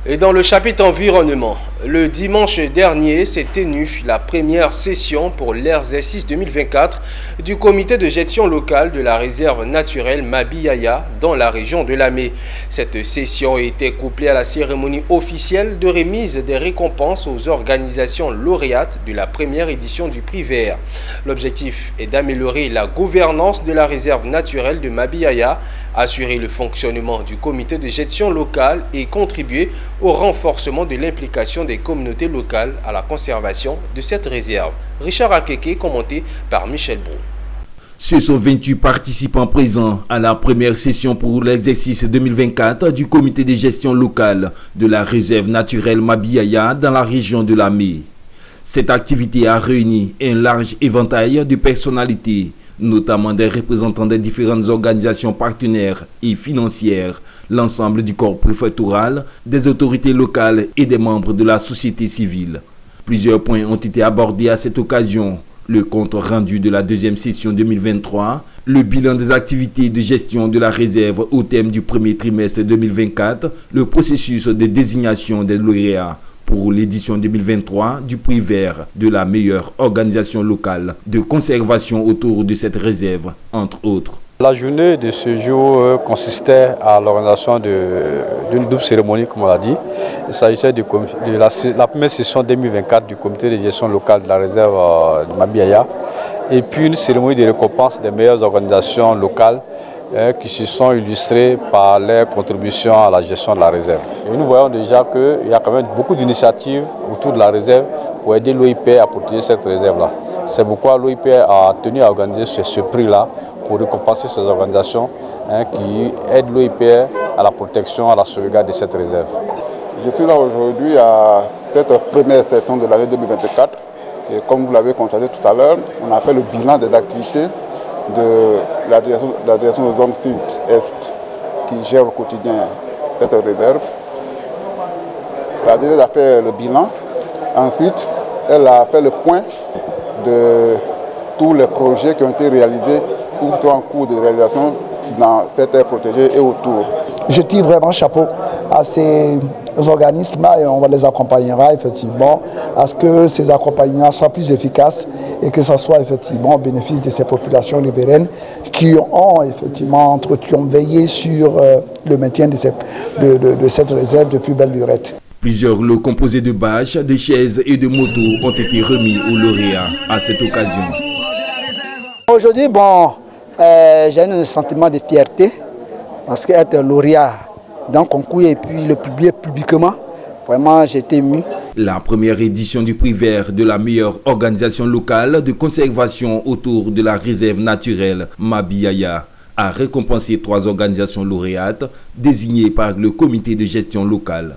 Et dans le chapitre environnement, le dimanche dernier s'est tenue la première session pour l'exercice 2024 du comité de gestion locale de la réserve naturelle Mabiyaya dans la région de Lamé. Cette session a été couplée à la cérémonie officielle de remise des récompenses aux organisations lauréates de la première édition du prix vert. L'objectif est d'améliorer la gouvernance de la réserve naturelle de Mabiyaya, assurer le fonctionnement du comité de gestion locale et contribuer au renforcement de l'implication des communautés locales à la conservation de cette réserve. Richard Akeke, commenté par Michel Brou. Ce sont 28 participants présents à la première session pour l'exercice 2024 du comité de gestion locale de la réserve naturelle Mabiyaya dans la région de Lamé. Cette activité a réuni un large éventail de personnalités, notamment des représentants des différentes organisations partenaires et financières, l'ensemble du corps préfectoral, des autorités locales et des membres de la société civile. Plusieurs points ont été abordés à cette occasion. Le compte rendu de la deuxième session 2023, le bilan des activités de gestion de la réserve au thème du premier trimestre 2024, le processus de désignation des lauréats pour l'édition 2023 du prix vert de la meilleure organisation locale de conservation autour de cette réserve, entre autres. La journée de ce jour consistait à l'organisation d'une double cérémonie, comme on l'a dit. Il s'agissait de la première session 2024 du comité de gestion locale de la réserve de Mabiyaya et puis une cérémonie de récompense des meilleures organisations locales qui se sont illustrées par leur contribution à la gestion de la réserve. Et nous voyons déjà qu'il y a quand même beaucoup d'initiatives autour de la réserve pour aider l'OIP à protéger cette réserve-là. C'est pourquoi l'OIP a tenu à organiser ce prix-là pour récompenser ces organisations qui aident l'OIP à la protection, à la sauvegarde de cette réserve. Je suis là aujourd'hui à cette première session de l'année 2024 et comme vous l'avez constaté tout à l'heure, on a fait le bilan des activités de la direction de zone sud-est qui gère au quotidien cette réserve. La direction a fait le bilan. Ensuite, elle a fait le point de tous les projets qui ont été réalisés ou qui sont en cours de réalisation dans cette aire protégée et autour. Je tire vraiment chapeau à ces organismes-là et on les accompagnera effectivement à ce que ces accompagnements soient plus efficaces et que ce soit effectivement au bénéfice de ces populations riveraines qui ont veillé sur le maintien de cette réserve depuis belle lurette. Plusieurs lots composés de bâches, de chaises et de motos ont été remis aux lauréats à cette occasion. Aujourd'hui, j'ai un sentiment de fierté parce qu'être lauréat d'un concours et puis le publier publiquement, vraiment j'ai été ému. La première édition du prix vert de la meilleure organisation locale de conservation autour de la réserve naturelle Mabiyaya a récompensé 3 organisations lauréates désignées par le comité de gestion locale.